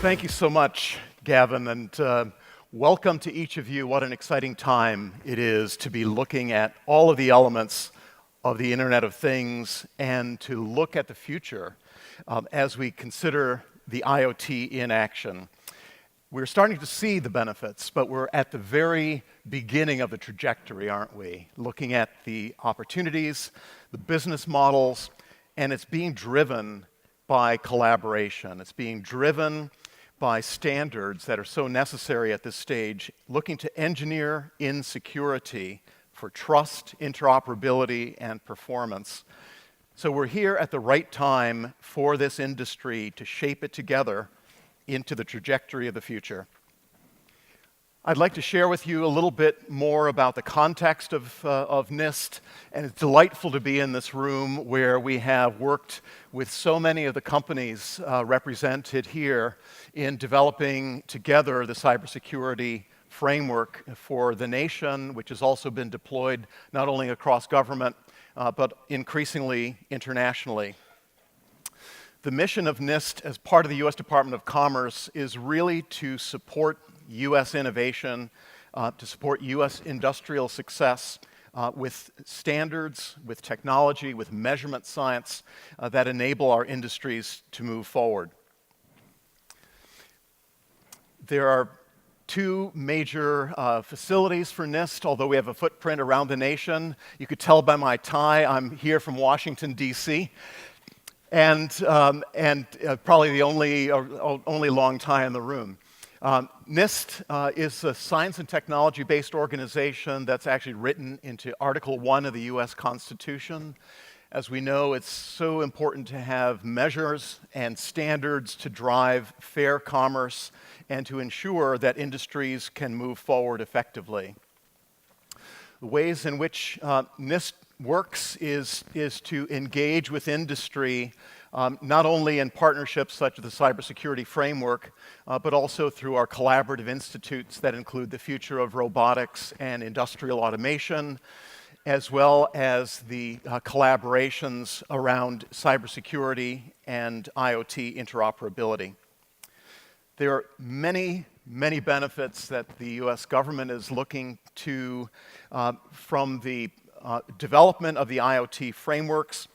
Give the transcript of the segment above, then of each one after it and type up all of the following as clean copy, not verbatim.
Thank you so much, Gavin, and welcome to each of you. What an exciting time it is to be looking at all of the elements of the Internet of Things and to look at the future as we consider the IoT in action. We're starting to see the benefits, but we're at the very beginning of the trajectory, aren't we? Looking at the opportunities, the business models, and it's being driven by collaboration. It's being driven by standards that are so necessary at this stage, looking to engineer in security for trust, interoperability, and performance. So we're here at the right time for this industry to shape it together into the trajectory of the future. I'd like to share with you a little bit more about the context of NIST, and it's delightful to be in this room where we have worked with so many of the companies represented here in developing together the cybersecurity framework for the nation, which has also been deployed not only across government, but increasingly internationally. The mission of NIST as part of the U.S. Department of Commerce is really to support U.S. innovation, to support U.S. industrial success with standards, with technology, with measurement science that enable our industries to move forward. There are two major facilities for NIST, although we have a footprint around the nation. You could tell by my tie, I'm here from Washington, D.C., and probably the only long tie in the room. NIST is a science and technology-based organization that's actually written into Article 1 of the U.S. Constitution. As we know, it's so important to have measures and standards to drive fair commerce and to ensure that industries can move forward effectively. The ways in which NIST works is to engage with industry not only in partnerships such as the Cybersecurity Framework, but also through our collaborative institutes that include the Future of Robotics and Industrial Automation, as well as the collaborations around cybersecurity and IoT interoperability. There are many benefits that the U.S. government is looking to from the development of the IoT frameworks,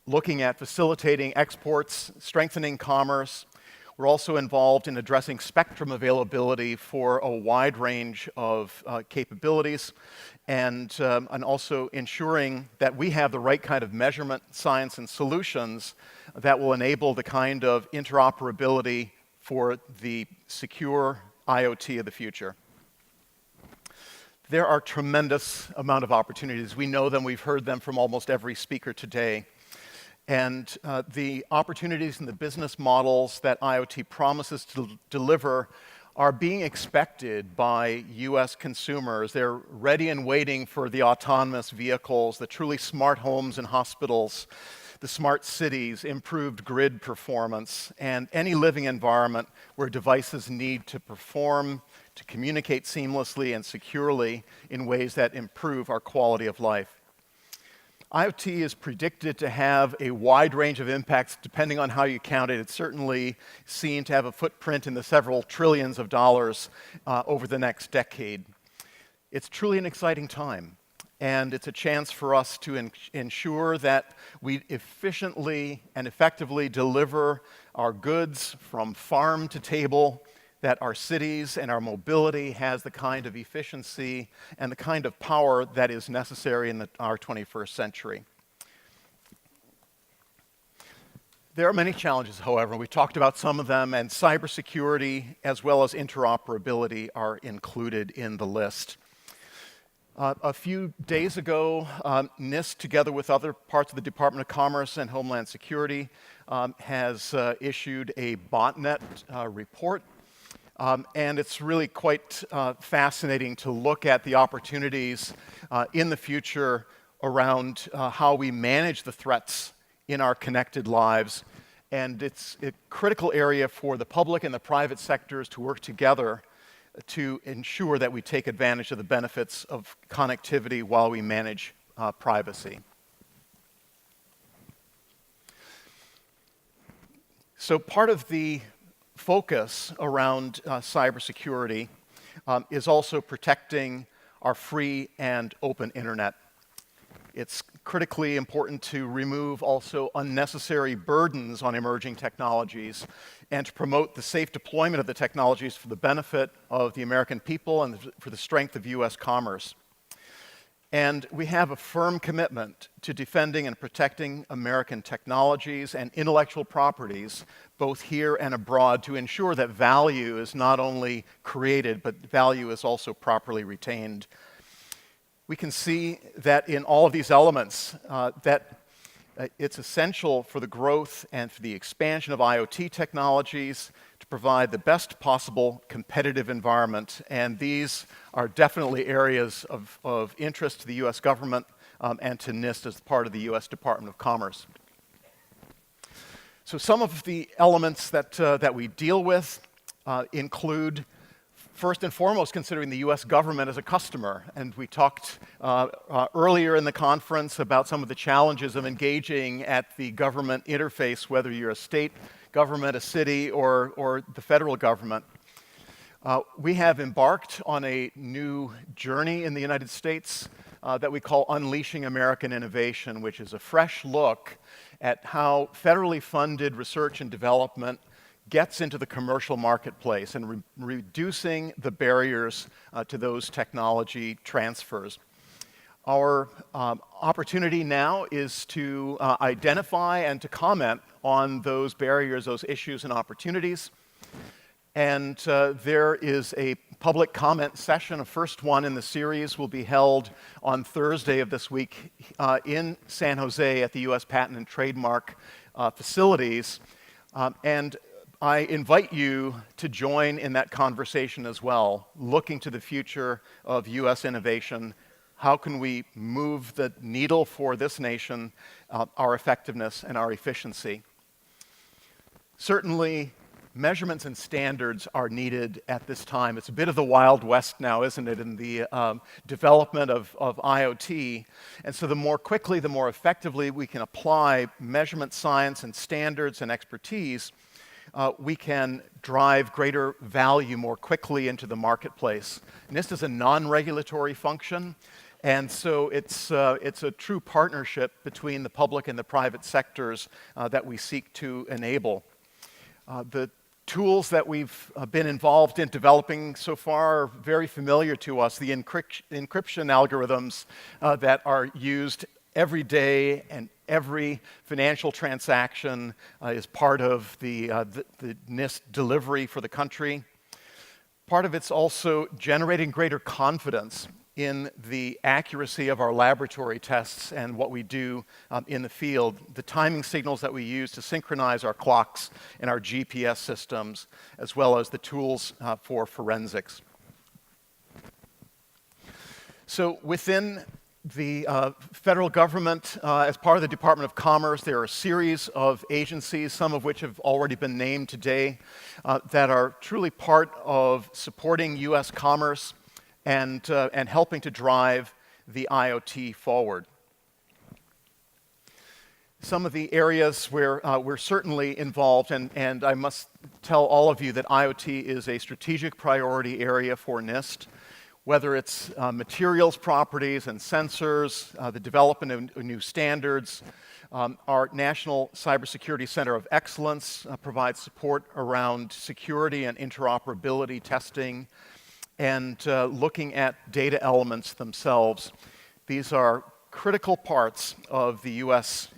looking at facilitating exports, strengthening commerce. We're also involved in addressing spectrum availability for a wide range of capabilities and also ensuring that we have the right kind of measurement, science, and solutions that will enable the kind of interoperability for the secure IoT of the future. There are tremendous amount of opportunities. We know them, we've heard them from almost every speaker today. And the opportunities and the business models that IoT promises to deliver are being expected by U.S. consumers. They're ready and waiting for the autonomous vehicles, the truly smart homes and hospitals, the smart cities, improved grid performance, and any living environment where devices need to perform, to communicate seamlessly and securely in ways that improve our quality of life. IoT is predicted to have a wide range of impacts depending on how you count it. It's certainly seen to have a footprint in the several trillions of dollars over the next decade. It's truly an exciting time, and it's a chance for us to ensure that we efficiently and effectively deliver our goods from farm to table, that our cities and our mobility has the kind of efficiency and the kind of power that is necessary in our 21st century. There are many challenges, however. We talked about some of them, and cybersecurity as well as interoperability are included in the list. A few days ago, NIST, together with other parts of the Department of Commerce and Homeland Security, has issued a botnet report. And it's really quite fascinating to look at the opportunities in the future around how we manage the threats in our connected lives. And it's a critical area for the public and the private sectors to work together to ensure that we take advantage of the benefits of connectivity while we manage privacy. So part of the focus around cybersecurity is also protecting our free and open internet. It's critically important to remove also unnecessary burdens on emerging technologies and to promote the safe deployment of the technologies for the benefit of the American people and for the strength of U.S. commerce. And we have a firm commitment to defending and protecting American technologies and intellectual properties, both here and abroad, to ensure that value is not only created, but value is also properly retained. We can see that in all of these elements, it's essential for the growth and for the expansion of IoT technologies to provide the best possible competitive environment. And these are definitely areas of interest to the U.S. government and to NIST as part of the U.S. Department of Commerce. So some of the elements that we deal with include, first and foremost, considering the U.S. government as a customer. And we talked earlier in the conference about some of the challenges of engaging at the government interface, whether you're a state government, a city, or the federal government. We have embarked on a new journey in the United States that we call Unleashing American Innovation, which is a fresh look at how federally funded research and development gets into the commercial marketplace and reducing the barriers to those technology transfers. Our opportunity now is to identify and to comment on those barriers, those issues and opportunities. And there is a public comment session. A first one in the series will be held on Thursday of this week in San Jose at the U.S. Patent and Trademark facilities. And I invite you to join in that conversation as well, looking to the future of U.S. innovation. How can we move the needle for this nation, our effectiveness and our efficiency? Certainly, measurements and standards are needed at this time. It's a bit of the Wild West now, isn't it, in the development of IoT. And so the more quickly, the more effectively we can apply measurement science and standards and expertise, we can drive greater value more quickly into the marketplace. NIST is a non-regulatory function, and so it's a true partnership between the public and the private sectors that we seek to enable. The tools that we've been involved in developing so far are very familiar to us. The encryption algorithms that are used every day and every financial transaction is part of the NIST delivery for the country. Part of it's also generating greater confidence in the accuracy of our laboratory tests and what we do in the field, the timing signals that we use to synchronize our clocks and our GPS systems, as well as the tools for forensics. So within the federal government, as part of the Department of Commerce, there are a series of agencies, some of which have already been named today, that are truly part of supporting U.S. commerce and helping to drive the IoT forward. Some of the areas where we're certainly involved, and I must tell all of you that IoT is a strategic priority area for NIST, whether it's materials properties and sensors, the development of new standards. Our National Cybersecurity Center of Excellence provides support around security and interoperability testing, and looking at data elements themselves. These are critical parts of the U.S.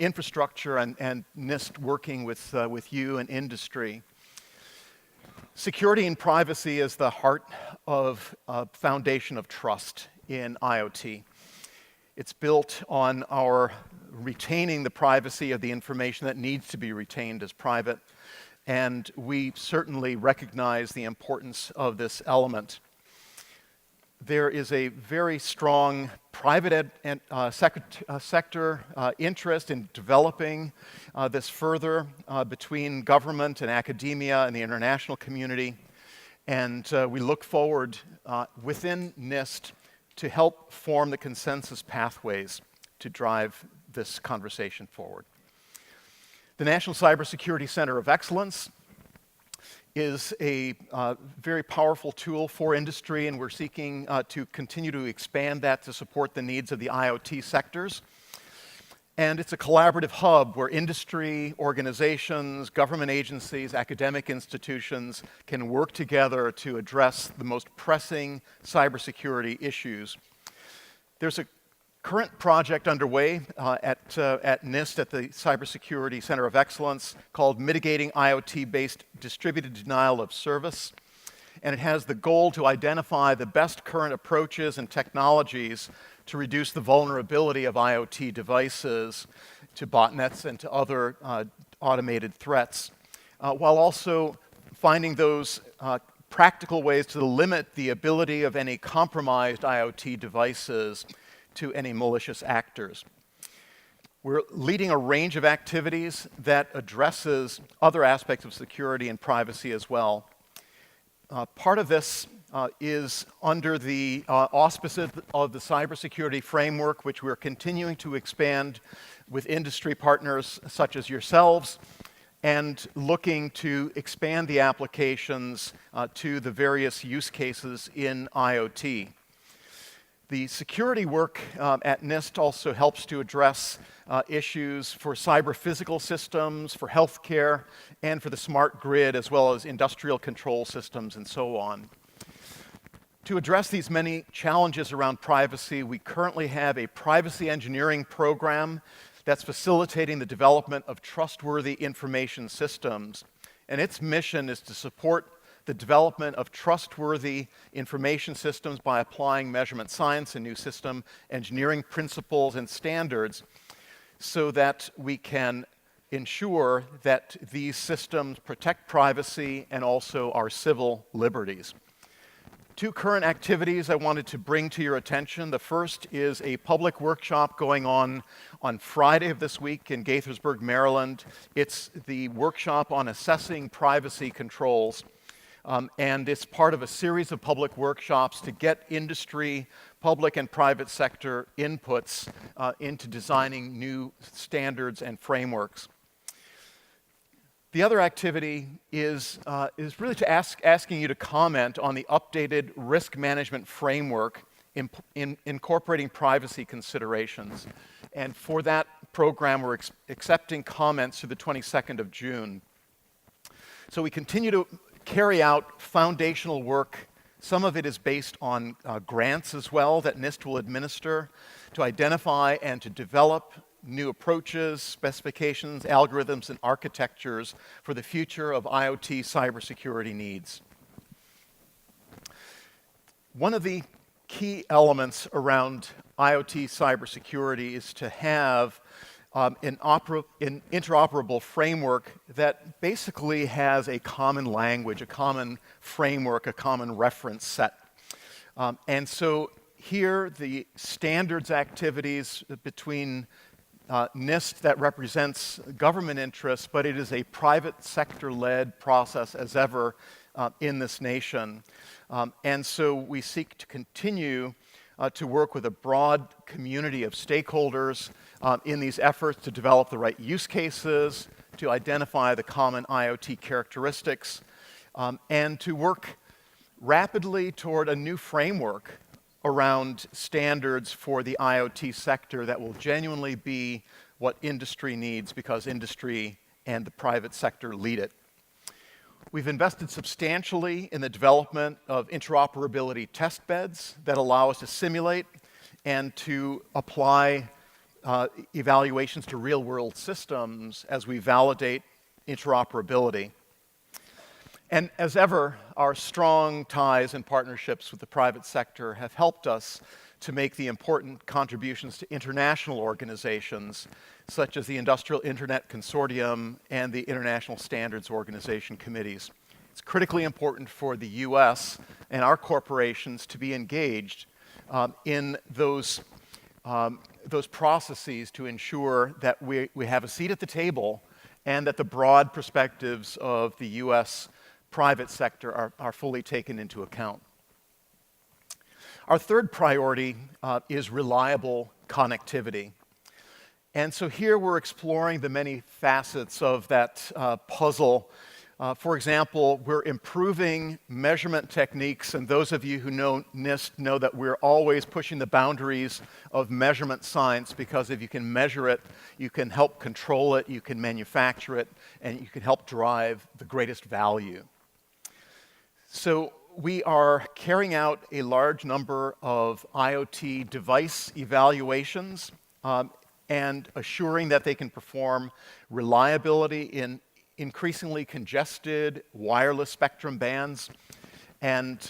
Infrastructure and NIST working with you and industry. Security and privacy is the heart of a foundation of trust in IoT. It's built on our retaining the privacy of the information that needs to be retained as private, and we certainly recognize the importance of this element. There is a very strong private sector interest in developing this further between government and academia and the international community. And we look forward within NIST to help form the consensus pathways to drive this conversation forward. The National Cybersecurity Center of Excellence is a very powerful tool for industry, and we're seeking to continue to expand that to support the needs of the IoT sectors. And it's a collaborative hub where industry, organizations, government agencies, academic institutions can work together to address the most pressing cybersecurity issues. There's a current project underway at NIST, at the Cybersecurity Center of Excellence, called Mitigating IoT-Based Distributed Denial of Service. And it has the goal to identify the best current approaches and technologies to reduce the vulnerability of IoT devices to botnets and to other automated threats, while also finding those practical ways to limit the ability of any compromised IoT devices to any malicious actors. We're leading a range of activities that addresses other aspects of security and privacy as well. Part of this is under the auspices of the cybersecurity framework, which we're continuing to expand with industry partners such as yourselves, and looking to expand the applications to the various use cases in IoT. The security work at NIST also helps to address issues for cyber-physical systems, for healthcare, and for the smart grid, as well as industrial control systems and so on. To address these many challenges around privacy, we currently have a privacy engineering program that's facilitating the development of trustworthy information systems. And its mission is to support the development of trustworthy information systems by applying measurement science and new system engineering principles and standards so that we can ensure that these systems protect privacy and also our civil liberties. Two current activities I wanted to bring to your attention. The first is a public workshop going on Friday of this week in Gaithersburg, Maryland. It's the workshop on assessing privacy controls. And it's part of a series of public workshops to get industry, public and private sector inputs into designing new standards and frameworks. The other activity is really to asking you to comment on the updated risk management framework in incorporating privacy considerations. And for that program, we're accepting comments through the 22nd of June. So we continue to carry out foundational work. Some of it is based on grants as well that NIST will administer to identify and to develop new approaches, specifications, algorithms, and architectures for the future of IoT cybersecurity needs. One of the key elements around IoT cybersecurity is to have an interoperable framework that basically has a common language, a common framework, a common reference set. And so here, the standards activities between NIST that represents government interests, but it is a private sector-led process as ever in this nation. And so we seek to continue to work with a broad community of stakeholders in these efforts to develop the right use cases, to identify the common IoT characteristics, and to work rapidly toward a new framework around standards for the IoT sector that will genuinely be what industry needs, because industry and the private sector lead it. We've invested substantially in the development of interoperability test beds that allow us to simulate and to apply evaluations to real-world systems as we validate interoperability. And as ever, our strong ties and partnerships with the private sector have helped us to make the important contributions to international organizations, such as the Industrial Internet Consortium and the International Standards Organization committees. It's critically important for the US and our corporations to be engaged in those processes to ensure that we have a seat at the table and that the broad perspectives of the US private sector are fully taken into account. Our third priority is reliable connectivity. And so here we're exploring the many facets of that puzzle. For example, we're improving measurement techniques, and those of you who know NIST know that we're always pushing the boundaries of measurement science, because if you can measure it, you can help control it, you can manufacture it, and you can help drive the greatest value. So we are carrying out a large number of IoT device evaluations and assuring that they can perform reliability in increasingly congested wireless spectrum bands, and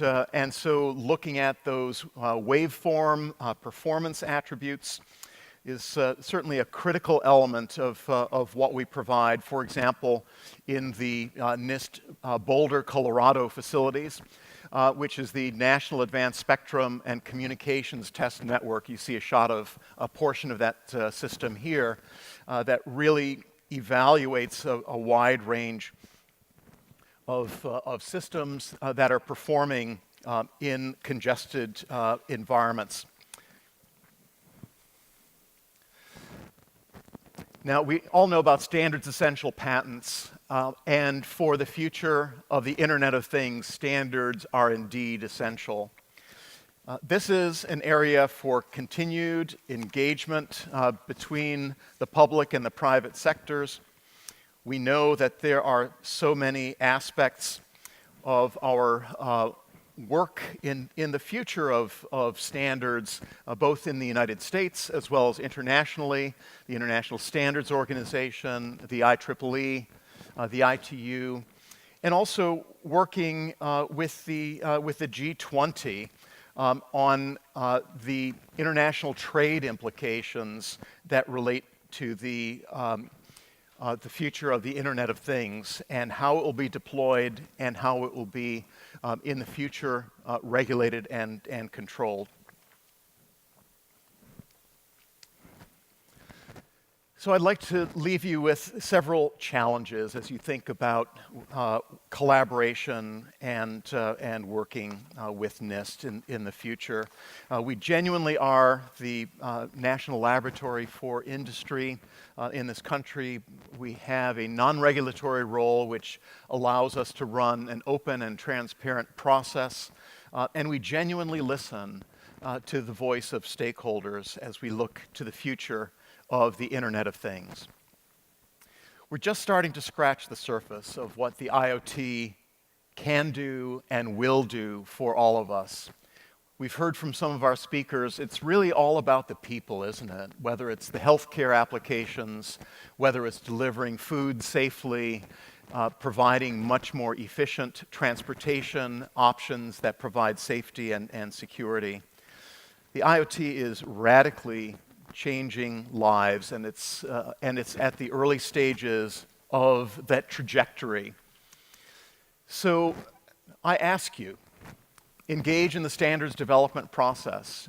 so looking at those waveform performance attributes is certainly a critical element of what we provide. For example, in the NIST Boulder, Colorado facilities, which is the National Advanced Spectrum and Communications Test Network. You see a shot of a portion of that system here that really evaluates a wide range of systems that are performing in congested environments. Now, we all know about standards essential patents, and for the future of the Internet of Things, standards are indeed essential. This is an area for continued engagement between the public and the private sectors. We know that there are so many aspects of our work in the future of standards, both in the United States as well as internationally, the International Standards Organization, the IEEE, the ITU, and also working with the G20 on the international trade implications that relate to the future of the Internet of Things and how it will be deployed and how it will be in the future regulated and controlled. So I'd like to leave you with several challenges as you think about collaboration and working with NIST in the future. We genuinely are the national laboratory for industry in this country. We have a non-regulatory role which allows us to run an open and transparent process, and we genuinely listen to the voice of stakeholders as we look to the future of the Internet of Things. We're just starting to scratch the surface of what the IoT can do and will do for all of us. We've heard from some of our speakers, it's really all about the people, isn't it? Whether it's the healthcare applications, whether it's delivering food safely, providing much more efficient transportation options that provide safety and security. The IoT is radically changing lives, and it's at the early stages of that trajectory. So I ask you, engage in the standards development process.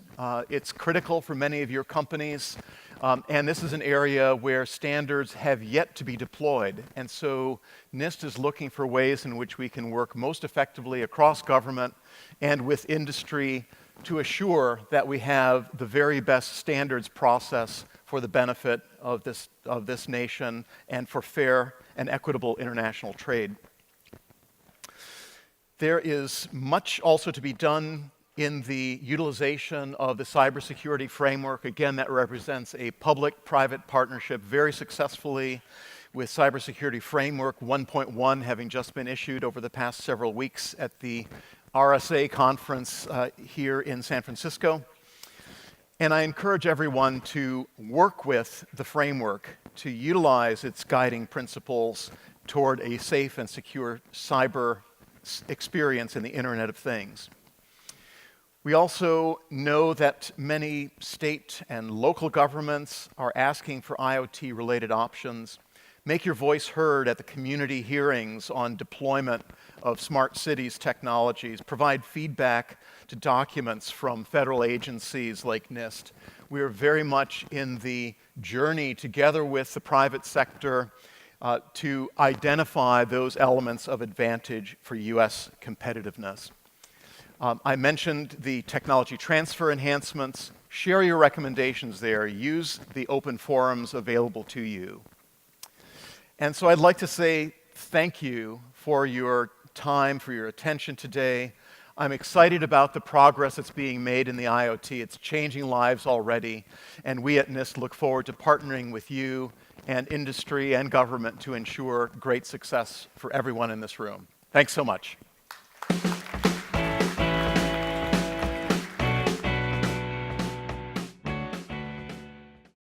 It's critical for many of your companies, and this is an area where standards have yet to be deployed. And so NIST is looking for ways in which we can work most effectively across government and with industry to assure that we have the very best standards process for the benefit of this nation and for fair and equitable international trade. There is much also to be done in the utilization of the cybersecurity framework. Again, that represents a public-private partnership very successfully, with Cybersecurity Framework 1.1 having just been issued over the past several weeks at the RSA conference here in San Francisco. And I encourage everyone to work with the framework to utilize its guiding principles toward a safe and secure cyber experience in the Internet of Things. We also know that many state and local governments are asking for IoT-related options. Make your voice heard at the community hearings on deployment of smart cities technologies. Provide feedback to documents from federal agencies like NIST. We are very much in the journey together with the private sector to identify those elements of advantage for U.S. competitiveness. I mentioned the technology transfer enhancements. Share your recommendations there. Use the open forums available to you. And so I'd like to say thank you for your time, for your attention today. I'm excited about the progress that's being made in the IoT. It's changing lives already, and we at NIST look forward to partnering with you and industry and government to ensure great success for everyone in this room. Thanks so much.